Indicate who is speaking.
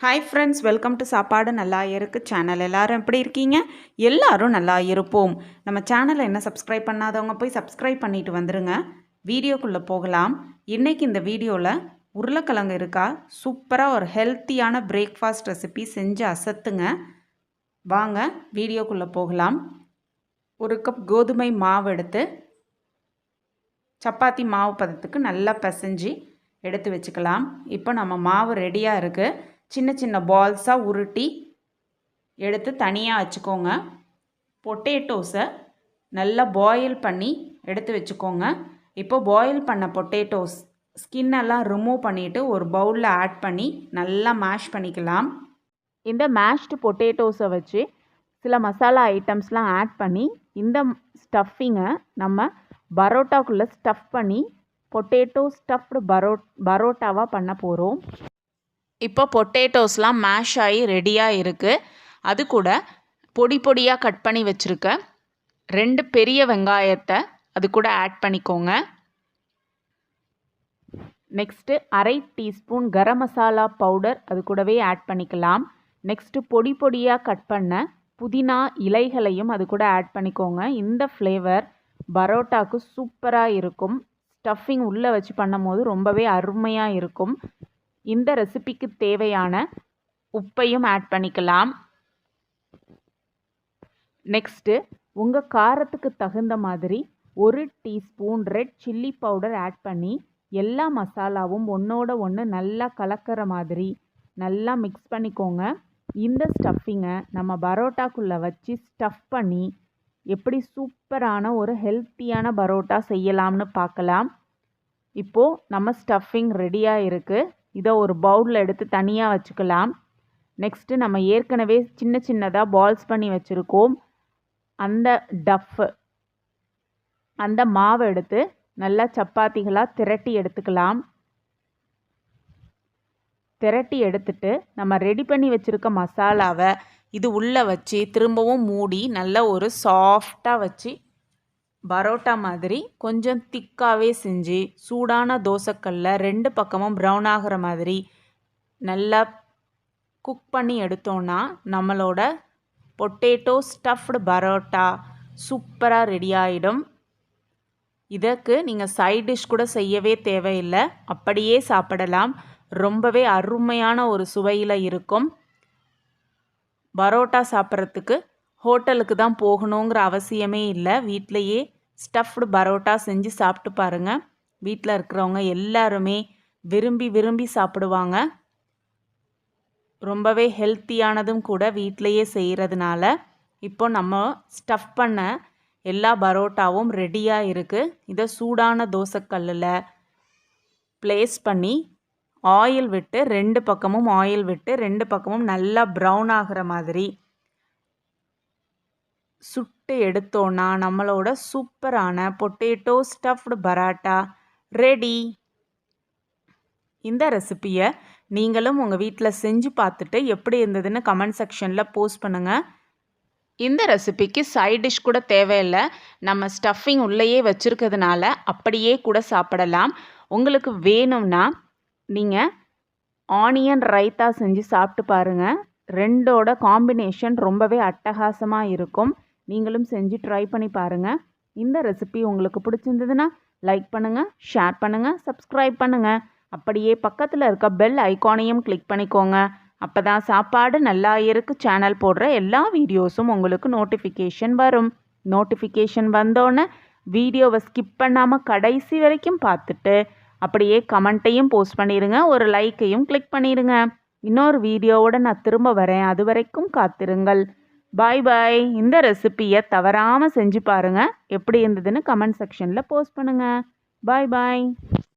Speaker 1: Hi friends, welcome to சாப்பாடு நல்லா இருக்கு சேனல். எல்லாரும் எப்படி இருக்கீங்க? எல்லாரும் நல்லா இருப்போம். நம்ம சேனலை என்ன சப்ஸ்கிரைப் பண்ணாதவங்க போய் சப்ஸ்கிரைப் பண்ணிட்டு வந்துடுங்க. வீடியோக்குள்ளே போகலாம். இன்றைக்கி இந்த வீடியோவில் உருளைக்கிழங்கு இருக்கா சூப்பராக ஒரு ஹெல்த்தியான பிரேக்ஃபாஸ்ட் ரெசிபி செஞ்சு அசத்துங்க. வாங்க வீடியோக்குள்ளே போகலாம். ஒரு கப் கோதுமை மாவு எடுத்து சப்பாத்தி மாவு பதத்துக்கு நல்லா பிசைஞ்சு எடுத்து வச்சுக்கலாம். இப்போ நம்ம மாவு ரெடியாக இருக்குது. சின்ன சின்ன பால்ஸாக உருட்டி எடுத்து தனியாக வச்சுக்கோங்க. பொட்டேட்டோஸை நல்லா பாயில் பண்ணி எடுத்து வச்சுக்கோங்க. இப்போ பாயில் பண்ண பொட்டேட்டோஸ் ஸ்கின்னெல்லாம் ரிமூவ் பண்ணிவிட்டு ஒரு பவுலில் ஆட் பண்ணி நல்லா மேஷ் பண்ணிக்கலாம். இந்த மேஷ்டு பொட்டேட்டோஸை வச்சு சில மசாலா ஐட்டம்ஸ்லாம் ஆட் பண்ணி இந்த ஸ்டஃபிங்கை நம்ம பரோட்டாக்குள்ளே ஸ்டஃப் பண்ணி பொட்டேட்டோ ஸ்டஃப்டு பரோட்டாவாக பண்ண போகிறோம். இப்போ பொட்டேட்டோஸ்லாம் மேஷ் ஆகி ரெடியாக இருக்குது. அது கூட பொடி பொடியாக கட் பண்ணி வச்சுருக்க 2 பெரிய வெங்காயத்தை அது கூட ஆட் பண்ணிக்கோங்க. Next 1/2 teaspoon garam masala powder அது கூடவே ஆட் பண்ணிக்கலாம். நெக்ஸ்ட்டு பொடி பொடியாக கட் பண்ண புதினா இலைகளையும் அது கூட ஆட் பண்ணிக்கோங்க. இந்த ஃப்ளேவர் பரோட்டாவுக்கு சூப்பராக இருக்கும். ஸ்டஃபிங் உள்ளே வச்சு பண்ணும் போது ரொம்பவே அருமையாக இருக்கும். இந்த ரெசிபிக்கு தேவையான உப்பையும் ஆட் பண்ணிக்கலாம். நெக்ஸ்ட்டு உங்கள் காரத்துக்கு தகுந்த மாதிரி 1 teaspoon red chilli powder add பண்ணி எல்லா மசாலாவும் ஒன்றோட ஒன்று நல்லா கலக்கிற மாதிரி நல்லா மிக்ஸ் பண்ணிக்கோங்க. இந்த ஸ்டஃபிங்கை நம்ம பரோட்டாக்குள்ளே வச்சு ஸ்டஃப் பண்ணி எப்படி சூப்பரான ஒரு ஹெல்த்தியான பரோட்டா செய்யலாம்னு பார்க்கலாம். இப்போது நம்ம ஸ்டஃபிங் ரெடியாக இருக்குது. இதை ஒரு பவுலில் எடுத்து தனியாக வச்சுக்கலாம். நெக்ஸ்ட்டு நம்ம ஏற்கனவே சின்ன சின்னதாக பால்ஸ் பண்ணி வச்சுருக்கோம். அந்த மாவை எடுத்து நல்லா சப்பாத்திகளாக திரட்டி எடுத்துக்கலாம். திரட்டி எடுத்துட்டு நம்ம ரெடி பண்ணி வச்சுருக்க மசாலாவை இது உள்ளே வச்சு திரும்பவும் மூடி நல்லா ஒரு சாஃப்டாக வச்சு பரோட்டா மாதிரி கொஞ்சம் திக்காகவே செஞ்சு சூடான தோசைக்கல்ல 2 பக்கமும் ப்ரௌன் ஆகிற மாதிரி நல்லா குக் பண்ணி எடுத்தோன்னா நம்மளோட பொட்டேட்டோ ஸ்டஃப்டு பரோட்டா சூப்பராக ரெடி ஆகிடும். இதற்கு நீங்கள் சைட் டிஷ் கூட செய்யவே தேவையில்லை, அப்படியே சாப்பிடலாம். ரொம்பவே அருமையான ஒரு சுவையில் இருக்கும். பரோட்டா சாப்பிட்றதுக்கு ஹோட்டலுக்கு தான் போகணுங்கிற அவசியமே இல்லை. வீட்டிலையே ஸ்டஃப்டு பரோட்டா செஞ்சு சாப்பிட்டு பாருங்கள். வீட்டில் இருக்கிறவங்க எல்லாருமே விரும்பி சாப்பிடுவாங்க. ரொம்பவே ஹெல்த்தியானதும் கூட வீட்டிலையே செய்கிறதுனால. இப்போ நம்ம ஸ்டஃப் பண்ண எல்லா பரோட்டாவும் ரெடியாக இருக்குது. இதை சூடான தோசைக்கல்லில் ப்ளேஸ் பண்ணி ஆயில் விட்டு 2 பக்கமும் ஆயில் விட்டு 2 பக்கமும் நல்லா ப்ரௌன் ஆகிற மாதிரி சுட்டு எடுத்தோன்னா நம்மளோட சூப்பரான பொட்டேட்டோ ஸ்டஃப்டு பரோட்டா ரெடி. இந்த ரெசிப்பியை நீங்களும் உங்கள் வீட்டில் செஞ்சு பார்த்துட்டு எப்படி இருந்ததுன்னு கமெண்ட் செக்ஷனில் போஸ்ட் பண்ணுங்கள். இந்த ரெசிபிக்கு சைட் டிஷ் கூட தேவையில்லை, நம்ம ஸ்டஃபிங் உள்ளேயே வச்சுருக்கிறதுனால அப்படியே கூட சாப்பிடலாம். உங்களுக்கு வேணும்னா நீங்கள் ஆனியன் ரைத்தா செஞ்சு சாப்பிட்டு பாருங்கள். 2ஓட காம்பினேஷன் ரொம்பவே அட்டகாசமாக இருக்கும். நீங்களும் செஞ்சு ட்ரை பண்ணி பாருங்கள். இந்த ரெசிபி உங்களுக்கு பிடிச்சிருந்ததுன்னா லைக் பண்ணுங்கள், ஷேர் பண்ணுங்கள், சப்ஸ்கிரைப் பண்ணுங்கள். அப்படியே பக்கத்தில் இருக்க பெல் ஐக்கானையும் கிளிக் பண்ணிக்கோங்க. அப்போ தான் சாப்பாடு நல்லா இருக்கு சேனல் போடுற எல்லா வீடியோஸும் உங்களுக்கு நோட்டிஃபிகேஷன் வரும். நோட்டிஃபிகேஷன் வந்தோடனே வீடியோவை ஸ்கிப் பண்ணாமல் கடைசி வரைக்கும் பார்த்துட்டு அப்படியே கமெண்ட்டையும் போஸ்ட் பண்ணிடுங்க, ஒரு லைக்கையும் கிளிக் பண்ணிடுங்க. இன்னொரு வீடியோவோட நான் திரும்ப வரேன். அது வரைக்கும் காத்திருங்கள். பாய் பாய். இந்த ரெசிப்பியை தவறாமல் செஞ்சு பாருங்கள். எப்படி இருந்ததுன்னு கமெண்ட் செக்ஷனில் போஸ்ட் பண்ணுங்கள். பாய் பாய்.